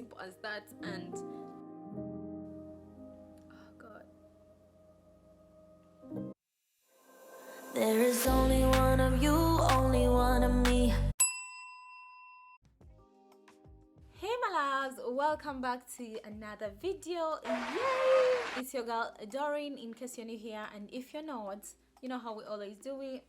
simple as that. And oh god, there is only one of you, only one of me. hey my loves, welcome back to another video. Yay! It's your girl Doreen, in case you're new here, and if you're not, you know how we always do it.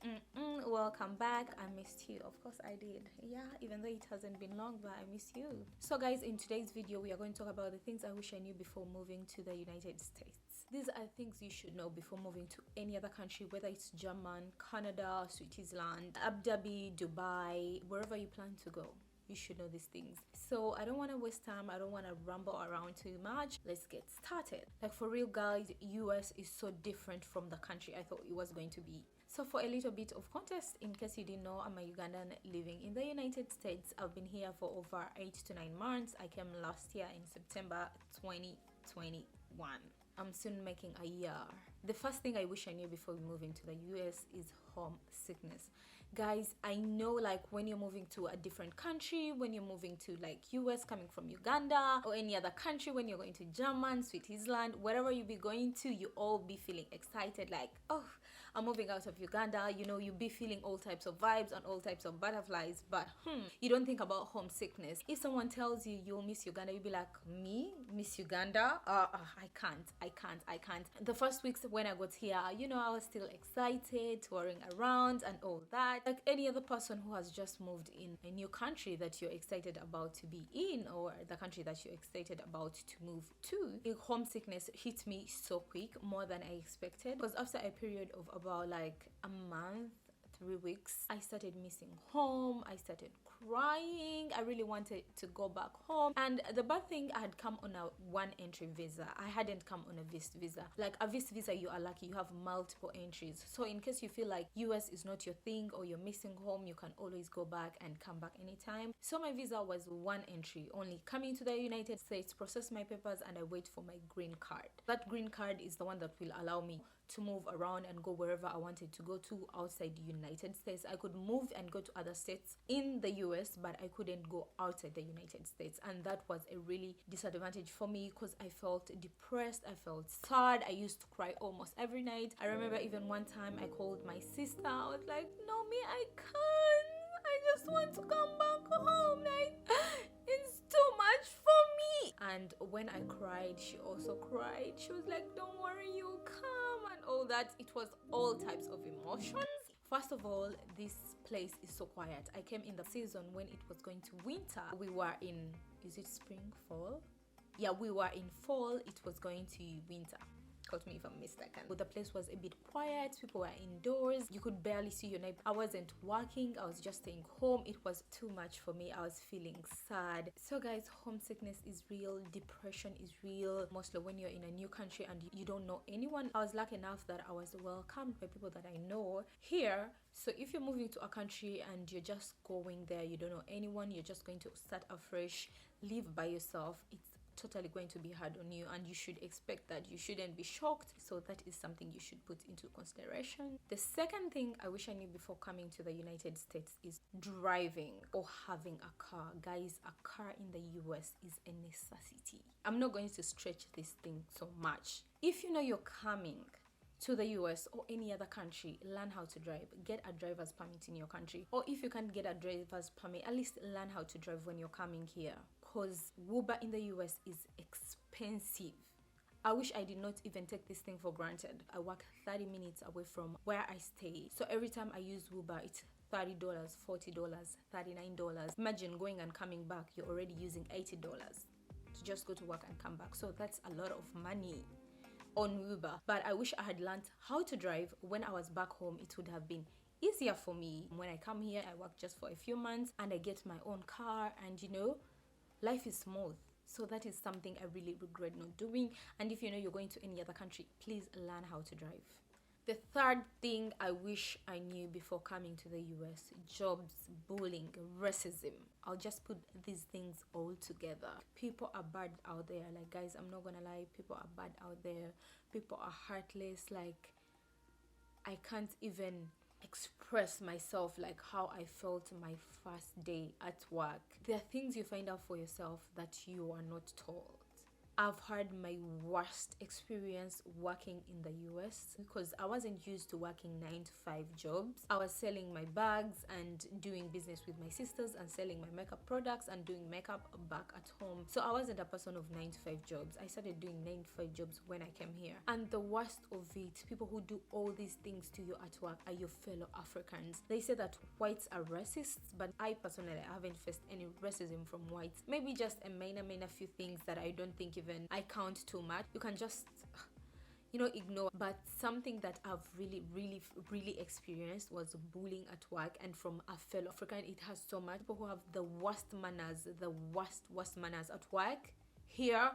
Welcome back. I missed you. Of course I did. Yeah, even though it hasn't been long, but I miss you. So guys, in today's video we are going to talk about the things I wish I knew before moving to the United States. These are things you should know before moving to any other country, whether it's Germany, Canada, Switzerland, Abu Dhabi, Dubai, wherever you plan to go. You should know these things. So I don't want to waste time, I don't want to ramble around too much. Let's get started. Like, for real guys, US is so different from the country I thought it was going to be. So for a little bit of context, in case you didn't know, I'm a Ugandan living in the United States. I've been here for over 8 to 9 months. I came last year in September 2021. I'm soon making a year. The first thing I wish I knew before we move into the US is homesickness. Guys, I know, like, when you're moving to a different country, when you're moving to like US coming from Uganda or any other country, when you're going to Germany, Switzerland, wherever you be going to, you all be feeling excited, like, oh, I'm moving out of Uganda. You know, you be feeling all types of vibes and all types of butterflies, but you don't think about homesickness. If someone tells you you'll miss Uganda, you'll be like, me miss Uganda? I can't. The first weeks when I got here, you know, I was still excited, touring around and all that, like any other person who has just moved in a new country that you're excited about to be in, or the country that you're excited about to move to. The homesickness hit me so quick, more than I expected, because after a period of about like a month, 3 weeks, I started missing home. I started crying. I really wanted to go back home. And the bad thing, I had come on a one entry visa. I hadn't come on a VIST visa. Like a VIST visa, you are lucky, you have multiple entries. So in case you feel like US is not your thing or you're missing home, you can always go back and come back anytime. So my visa was one entry, only coming to the United States, process my papers, and I wait for my green card. That green card is the one that will allow me to move around and go wherever I wanted to go to outside the United States. I could move and go to other states in the US, but I couldn't go outside the United States, and that was a really disadvantage for me because I felt depressed, I felt sad, I used to cry almost every night. I remember even one time I called my sister. I was like, no, me, I can't, I just want to come back home, like it's too much for me. And when I cried, she also cried. She was like, don't worry, you'll come, and all that. It was all types of emotions. First of all, this place is so quiet. I came in the season when it was going to winter. We were in, is it spring, fall? Yeah, we were in fall. It was going to winter. Caught me if I'm mistaken. But the place was a bit quiet. People were indoors. You could barely see your neighbor. I wasn't working. I was just staying home. It was too much for me. I was feeling sad. So guys, homesickness is real. Depression is real. Mostly when you're in a new country and you don't know anyone. I was lucky enough that I was welcomed by people that I know here. So if you're moving to a country and you're just going there, you don't know anyone, you're just going to start afresh, live by yourself, it's totally going to be hard on you, and you should expect that. You shouldn't be shocked. So that is something you should put into consideration. The second thing I wish I knew before coming to the United States is driving or having a car. Guys, a car in the US is a necessity. I'm not going to stretch this thing so much. If you know you're coming to the US or any other country, learn how to drive. Get a driver's permit in your country, or if you can't get a driver's permit, at least learn how to drive when you're coming here, because Uber in the US is expensive. I wish I did not even take this thing for granted. I work 30 minutes away from where I stay, so every time I use Uber, it's $30, $40, $39. Imagine going and coming back, you're already using $80 to just go to work and come back. So that's a lot of money on Uber. But I wish I had learned how to drive when I was back home. It would have been easier for me. When I come here, I work just for a few months and I get my own car, and you know, life is smooth. So that is something I really regret not doing. And if you know you're going to any other country, please learn how to drive. The third thing I wish I knew before coming to the US: jobs, bullying, racism. I'll just put these things all together. People are bad out there. Like, guys, I'm not gonna lie, people are bad out there. People are heartless. Like, I can't even express myself like how I felt my first day at work. There are things you find out for yourself that you are not told. I've had my worst experience working in the US because I wasn't used to working 9 to 5 jobs. I was selling my bags and doing business with my sisters and selling my makeup products and doing makeup back at home. So I wasn't a person of 9 to 5 jobs. I started doing 9 to 5 jobs when I came here. And the worst of it, people who do all these things to you at work are your fellow Africans. They say that whites are racists, but I personally haven't faced any racism from whites. Maybe just a minor few things that I don't think even I count too much. You can just ignore. But something that I've really experienced was bullying at work, and from a fellow African. It has so much people who have the worst manners, the worst manners at work. Here,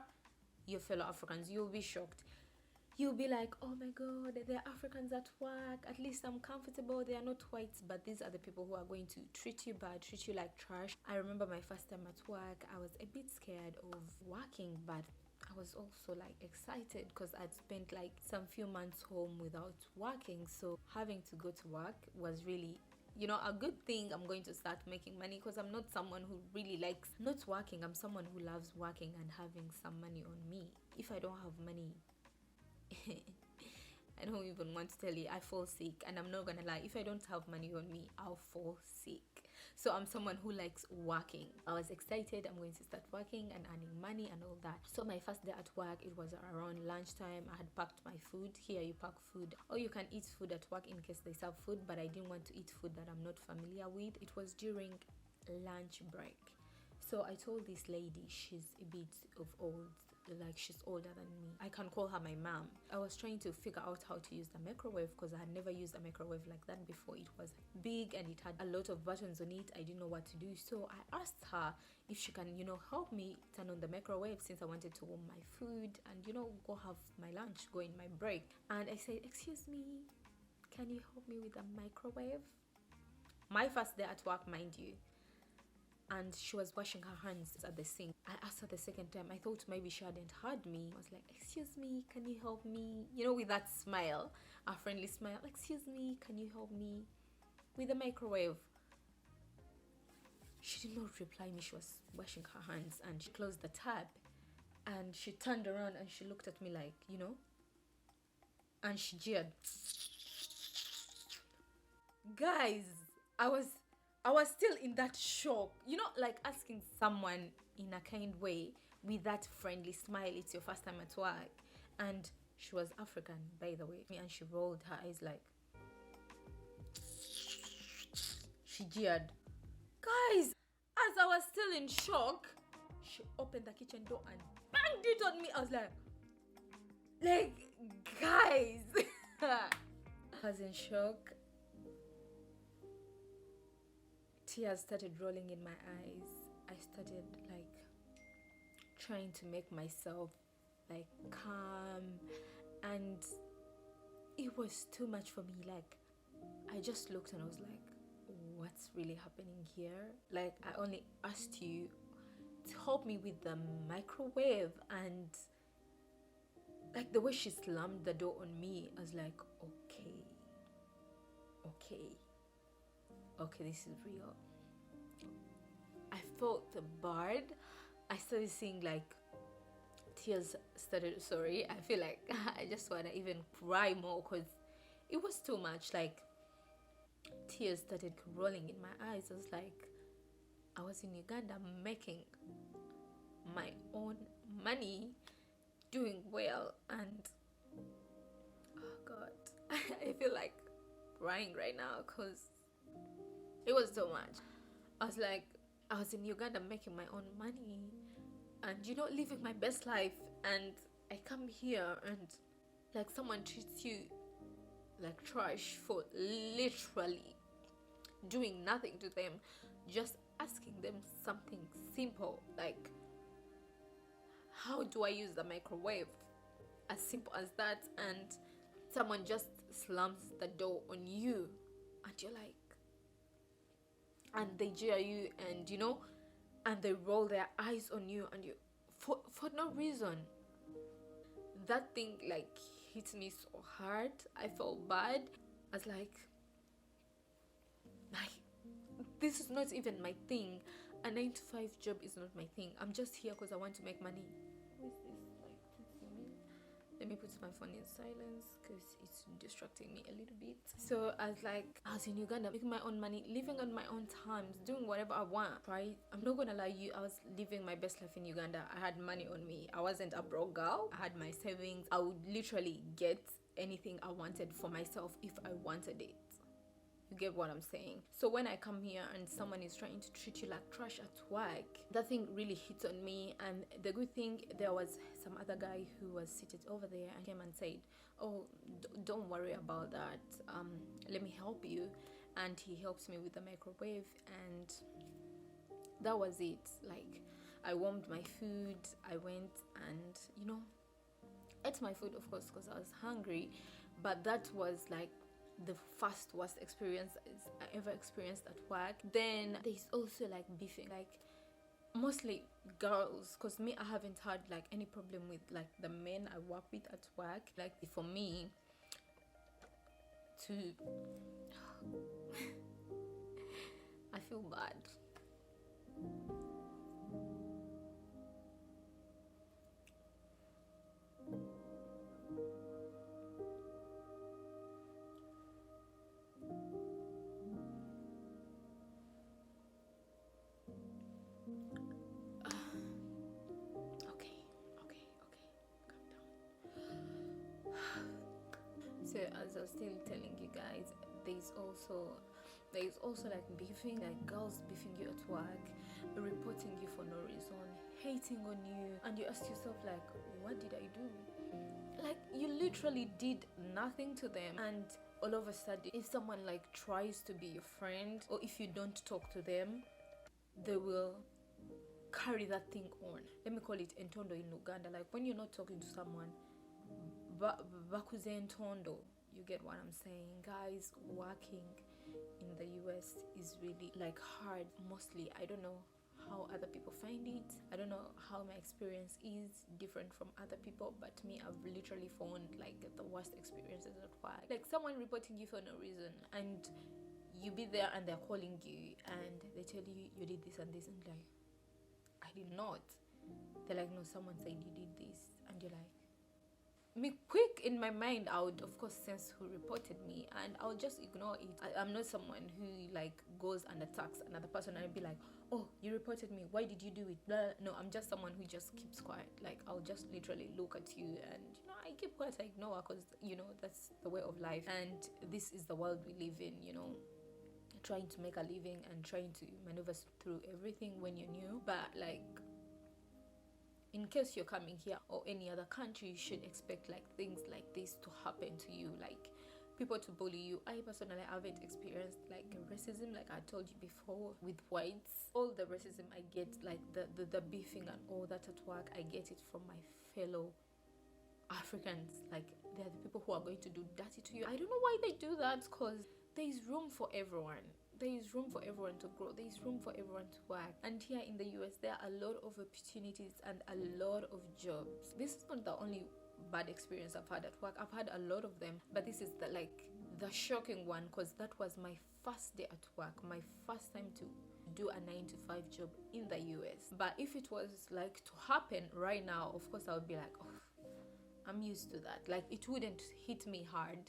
your fellow Africans, you'll be shocked. You'll be like, oh my god, they're Africans at work, at least I'm comfortable, they are not whites. But these are the people who are going to treat you bad, treat you like trash. I remember my first time at work, I was a bit scared of working, but I was also like excited because I'd spent like some few months home without working. So having to go to work was really a good thing. I'm going to start making money because I'm not someone who really likes not working. I'm someone who loves working and having some money on me. If I don't have money, I don't even want to tell you, I fall sick. And I'm not gonna lie, if I don't have money on me, I'll fall sick. So I'm someone who likes working. I was excited, I'm going to start working and earning money and all that. So my first day at work, it was around lunchtime. I had packed my food. Here you pack food, or you can eat food at work in case they serve food, but I didn't want to eat food that I'm not familiar with. It was during lunch break. So I told this lady, she's a bit of old, like she's older than me. I can call her my mom. I was trying to figure out how to use the microwave because I had never used a microwave like that before. It was big and it had a lot of buttons on it. I didn't know what to do. So I asked her if she can, help me turn on the microwave since I wanted to warm my food and, go have my lunch, go in my break. And I said, excuse me, can you help me with the microwave? My first day at work, mind you. And she was washing her hands at the sink. I asked her the second time. I thought maybe she hadn't heard me. I was like, excuse me, can you help me? With that smile, a friendly smile. Excuse me, can you help me with the microwave? She did not reply me. She was washing her hands and she closed the tap and she turned around and she looked at me like, and she jeered. Guys, I was still in that shock, like asking someone in a kind way with that friendly smile. It's your first time at work. And she was African, by the way. And she rolled her eyes like, she jeered. Guys, as I was still in shock, she opened the kitchen door and banged it on me. I was like, guys. I was in shock. Tears started rolling in my eyes. I started like trying to make myself like calm, and it was too much for me. Like I just looked and I was like, what's really happening here? Like I only asked you to help me with the microwave, and like the way she slammed the door on me, I was like, okay, this is real. I felt bad. I started seeing like tears started. Sorry, I feel like I just want to even cry more because it was too much. Like tears started rolling in my eyes. I was like, I was in Uganda making my own money, doing well, and oh god, I feel like crying right now because it was so much. I was like, I was in Uganda making my own money and living my best life, and I come here and like someone treats you like trash for literally doing nothing to them, just asking them something simple like, how do I use the microwave? As simple as that. And someone just slams the door on you and you're like, and they jeer you, and and they roll their eyes on you, and you for no reason. That thing like hit me so hard. I felt bad. I was like, Like, this is not even my thing. A 9 to 5 job is not my thing. I'm just here because I want to make money. Who is this like texting me? Let me put my phone in silence because it's distracting me a little bit. So I was in Uganda, making my own money, living on my own terms, doing whatever I want, right? I'm not gonna lie you, I was living my best life in Uganda. I had money on me. I wasn't a broke girl. I had my savings. I would literally get anything I wanted for myself if I wanted it. You get what I'm saying? So when I come here and someone is trying to treat you like trash at work, that thing really hits on me. And the good thing, there was some other guy who was seated over there and came and said, oh, don't worry about that, let me help you. And he helps me with the microwave, and that was it. Like, I warmed my food, I went and ate my food, of course, because I was hungry. But that was like the first worst experience I ever experienced at work. Then there's also like beefing, like mostly girls, because me, I haven't had like any problem with like the men I work with at work. Like, for me to I feel bad. So as I was still telling you guys, there's also like beefing, like girls beefing you at work, reporting you for no reason, hating on you, and you ask yourself like, what did I do? Like, you literally did nothing to them, and all of a sudden, if someone like tries to be your friend, or if you don't talk to them, they will carry that thing on. Let me call it entondo in Uganda. Like, when you're not talking to someone, bakuze entondo. You get what I'm saying? Guys, working in the US is really like hard. Mostly, I don't know how other people find it. I don't know how my experience is different from other people, but me, I've literally found like the worst experiences at work. Like, someone reporting you for no reason, and you be there and they're calling you and they tell you you did this and this, and like, I did not. They're like, no, someone said you did this, and you're like, me quick in my mind, I would of course sense who reported me, and I'll just ignore it. I'm not someone who like goes and attacks another person and be like, oh, you reported me, why did you do it? Blah. No, I'm just someone who just keeps quiet. Like, I'll just literally look at you and I keep quiet, I ignore, because that's the way of life, and this is the world we live in. Trying to make a living and trying to maneuver through everything when you're new. But like, in case you're coming here or any other country, you should expect like things like this to happen to you, like people to bully you. I personally haven't experienced like racism, like I told you before, with whites. All the racism I get, like the beefing and all that at work, I get it from my fellow Africans. Like, they're the people who are going to do dirty to you. I don't know why they do that, because there is room for everyone. There is room for everyone to grow. There is room for everyone to work. And here in the US, there are a lot of opportunities and a lot of jobs. This is not the only bad experience I've had at work. I've had a lot of them, but this is the shocking one, because that was my first day at work, my first time to do a 9 to 5 job in the US. But if it was like to happen right now, of course I would be like, oh, I'm used to that. Like, it wouldn't hit me hard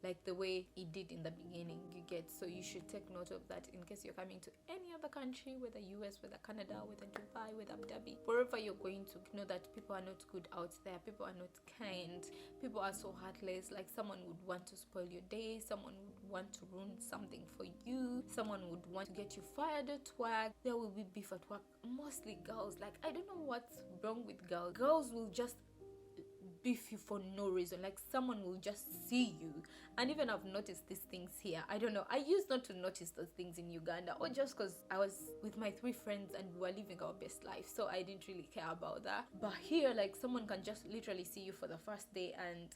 like the way it did in the beginning, you get. So you should take note of that in case you're coming to any other country, whether US, whether Canada, whether Dubai, whether Abu Dhabi, wherever you're going to, know that people are not good out there. People are not kind. People are so heartless. Like, someone would want to spoil your day, someone would want to ruin something for you, someone would want to get you fired at work. There will be beef at work. Mostly girls. Like, I don't know what's wrong with girls. Girls will just beef you for no reason. Like, someone will just see you, and even I've noticed these things here. I don't know, I used not to notice those things in Uganda, or just because I was with my 3 friends and we were living our best life, so I didn't really care about that. But here, like, someone can just literally see you for the first day and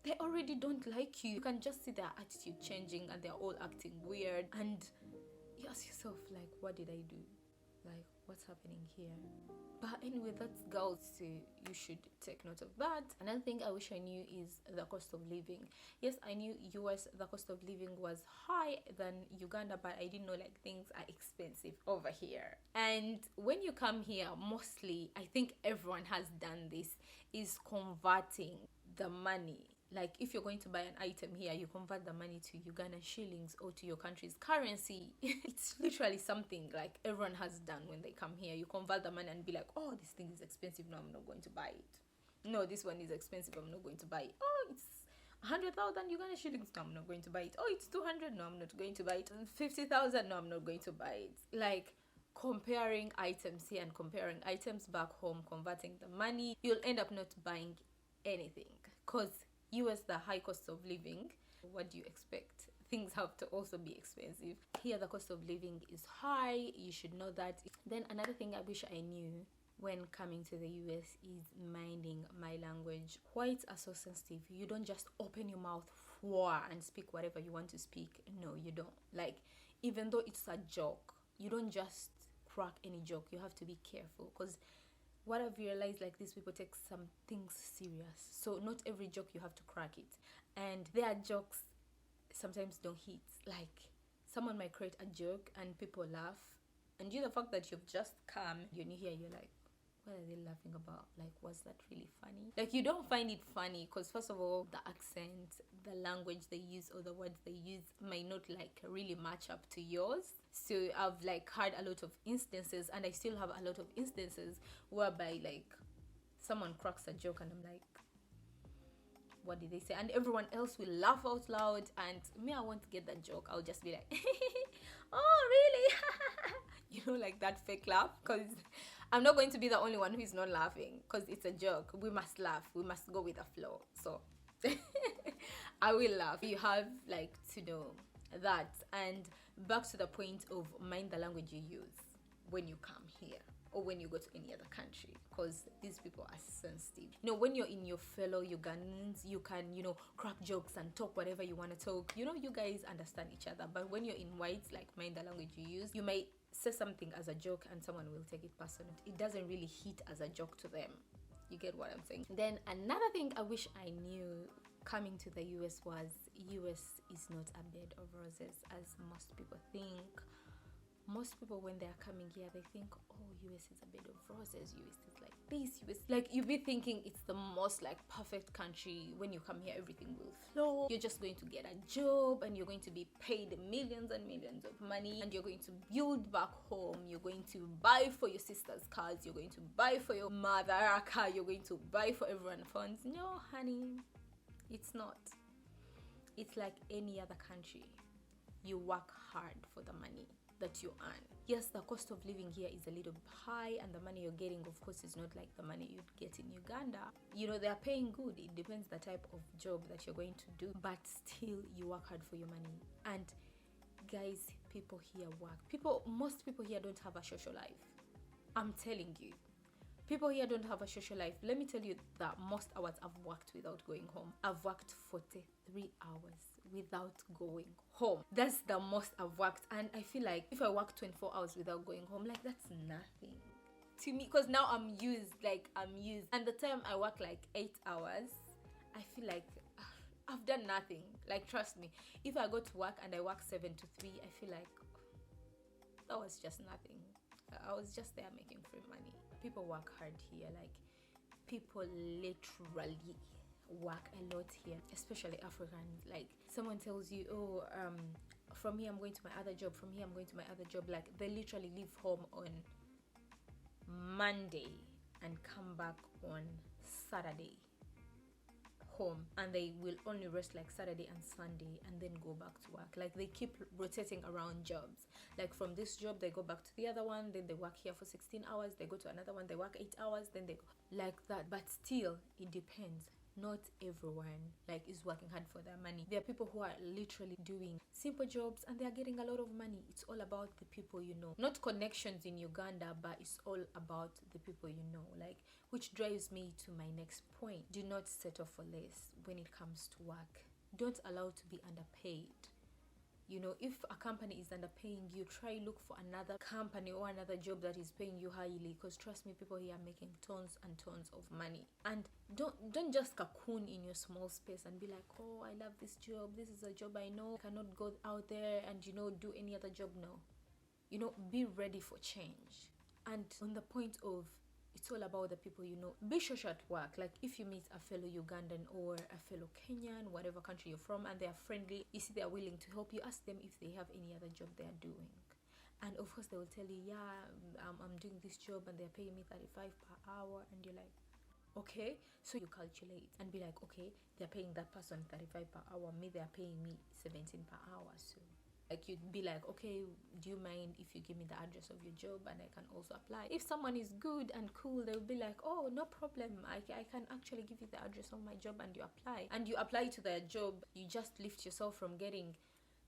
they already don't like you. You can just see their attitude changing and they're all acting weird, and you ask yourself, like, what did I do? Like, what's happening here. But anyway, that's girls too. You should take note of that. Another thing I wish I knew is the cost of living. Yes, I knew US the cost of living was high than Uganda, but I didn't know like things are expensive over here. And when you come here, mostly I think everyone has done this, is converting the money. Like if you're going to buy an item here, you convert the money to Ugandan shillings or to your country's currency. It's literally something like everyone has done when they come here. You convert the money and be like, oh, this thing is expensive, no, I'm not going to buy it. No, this one is expensive, I'm not going to buy it. Oh, it's 100,000 Uganda shillings, no, I'm not going to buy it. Oh, it's 200, no, I'm not going to buy it. 50,000, no, I'm not going to buy it. Like comparing items here and comparing items back home, converting the money, you'll end up not buying anything because US, the high cost of living, what do you expect? Things have to also be expensive. Here the cost of living is high, you should know that. Then another thing I wish I knew when coming to the US is minding my language. Whites are so sensitive. You don't just open your mouth and speak whatever you want to speak. No, you don't. Like, even though it's a joke, you don't just crack any joke. You have to be careful because what I've realized, like, these people take some things serious, so not every joke you have to crack it, and their jokes sometimes don't hit. Like someone might create a joke and people laugh, and the fact that you've just come, you're here, you're like, what are they laughing about? Like, was that really funny? Like, you don't find it funny because first of all, the accent, the language they use, or the words they use might not like really match up to yours. So I've like had a lot of instances, and I still have a lot of instances whereby like someone cracks a joke and I'm like, what did they say? And everyone else will laugh out loud, and me, I won't get that joke. I'll just be like, oh really? You know, like that fake laugh, because I'm not going to be the only one who is not laughing because it's a joke. We must laugh, we must go with the flow. So I will laugh. You have like to know that. And back to the point of mind the language you use when you come here or when you go to any other country, because these people are sensitive. You know, when you're in your fellow Ugandans, you can, you know, crack jokes and talk whatever you want to talk. You know, you guys understand each other. But when you're in whites, like mind the language you use, you might say something as a joke and someone will take it personally. It doesn't really hit as a joke to them. You get what I'm saying? Then another thing I wish I knew coming to the US was US is not a bed of roses as most people think. Most people, when they're coming here, they think, oh, US is a bed of roses, US is like this, US, like you be thinking it's the most like perfect country. When you come here, everything will flow. You're just going to get a job and you're going to be paid millions and millions of money, and you're going to build back home. You're going to buy for your sister's cars, you're going to buy for your mother a car, you're going to buy for everyone phones. No, honey, it's not. It's like any other country. You work hard for the money that you earn. Yes, the cost of living here is a little high, and the money you're getting, of course, is not like the money you'd get in Uganda. You know, they're paying good. It depends the type of job that you're going to do, but still you work hard for your money. And guys, people here work. Most people here don't have a social life. I'm telling you, people here don't have a social life. Let me tell you that most hours I've worked without going home. I've worked 43 hours without going home. That's the most I've worked, and I feel like if I work 24 hours without going home, like that's nothing to me, because now I'm used. And the time I work like 8 hours, I feel like I've done nothing. Like, trust me, if I go to work and I work 7 to 3, I feel like that was just nothing. I was just there making free money. People work hard here. Like, people literally work a lot here, especially Africans. Like, someone tells you, oh, from here I'm going to my other job, from here I'm going to my other job. Like, they literally leave home on Monday and come back on Saturday home, and they will only rest like Saturday and Sunday and then go back to work. Like, they keep rotating around jobs. Like, from this job they go back to the other one, then they work here for 16 hours, they go to another one, they work 8 hours, then they go like that. But still, it depends. Not everyone like is working hard for their money. There are people who are literally doing simple jobs and they are getting a lot of money. It's all about the people you know, not connections in Uganda, but it's all about the people you know. Like, which drives me to my next point. Do not settle for less when it comes to work. Don't allow to be underpaid. You know, if a company is underpaying you, try look for another company or another job that is paying you highly, because trust me, people here are making tons and tons of money. And don't just cocoon in your small space and be like, oh, I love this job, this is a job I know, I cannot go out there and, you know, do any other job. No, you know, be ready for change. And on the point of, it's all about the people, you know. Be social at work. Like if you meet a fellow Ugandan or a fellow Kenyan, whatever country you're from, and they are friendly, you see they are willing to help you, ask them if they have any other job they are doing. And of course they will tell you, yeah, I'm doing this job and they're paying me 35 per hour. And you're like, okay. So you calculate and be like, okay, they're paying that person 35 per hour, me they're paying me 17 per hour. So like you'd be like, okay, do you mind if you give me the address of your job and I can also apply? If someone is good and cool, they'll be like, oh, no problem, I can actually give you the address of my job, and you apply to their job. You just lift yourself from getting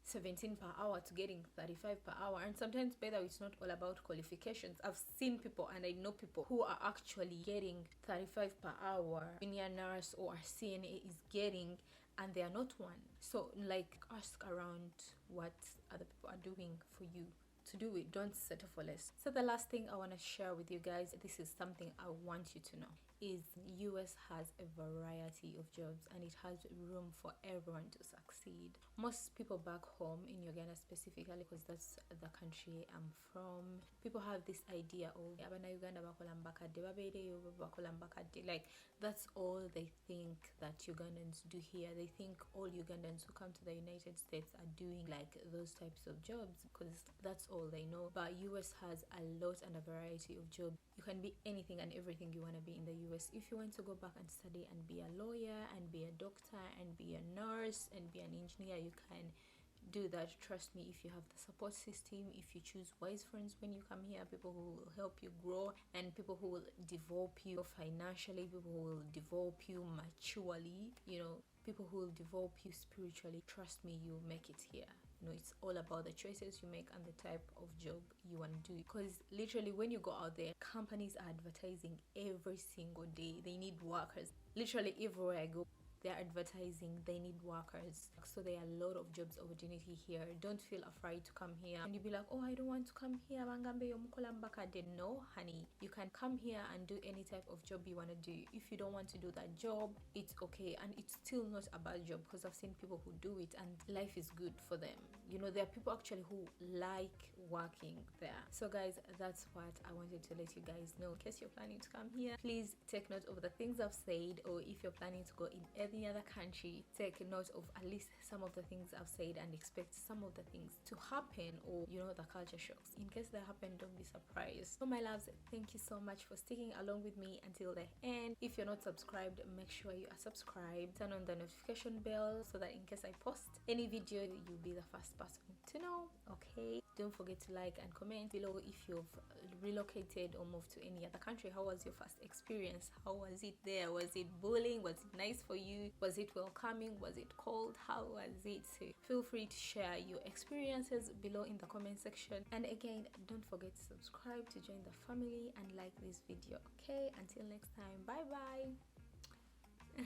17 per hour to getting 35 per hour. And sometimes, better, it's not all about qualifications. I've seen people and I know people who are actually getting 35 per hour, senior nurse or CNA is getting, and they are not one. So like, ask around what other people are doing for you to do it. Don't settle for less. So the last thing I want to share with you guys, this is something I want you to know, is US has a variety of jobs and it has room for everyone to succeed. Most people back home in Uganda specifically, because that's the country I'm from, people have this idea of abana Uganda bakola mbakadde babeereyo bakola mbakadde. Like that's all they think that Ugandans do here. They think all Ugandans who come to the United States are doing like those types of jobs, because that's all they know. But US has a lot and a variety of jobs. You can be anything and everything you want to be in the US. If you want to go back and study and be a lawyer and be a doctor and be a nurse and be an engineer, you can do that. Trust me, if you have the support system, if you choose wise friends when you come here, people who will help you grow, and people who will develop you financially, people who will develop you maturely, you know, people who will develop you spiritually, trust me, you'll make it here. You know, it's all about the choices you make and the type of job you want to do. Because literally when you go out there, companies are advertising every single day. They need workers. Literally everywhere I go, they're advertising, they need workers. So there are a lot of jobs opportunity here. Don't feel afraid to come here. And you'll be like, oh, I don't want to come here, no honey, you can come here and do any type of job you want to do. If you don't want to do that job, it's okay, and it's still not a bad job, because I've seen people who do it and life is good for them. You know, there are people actually who like working there. So guys, that's what I wanted to let you guys know. In case you're planning to come here, please take note of the things I've said, or if you're planning to go in any other country, take note of at least some of the things I've said and expect some of the things to happen, or you know, the culture shocks. In case they happen, don't be surprised. So my loves, thank you so much for sticking along with me until the end. If you're not subscribed, make sure you are subscribed. Turn on the notification bell so that in case I post any video, you'll be the first person to know. Okay, don't forget to like and comment below if you've relocated or moved to any other country. How was your first experience? How was it there? Was it bullying? Was it nice for you? Was it welcoming? Was it cold? How was it? So feel free to share your experiences below in the comment section. And again, don't forget to subscribe to join the family and like this video. Okay, until next time, bye bye.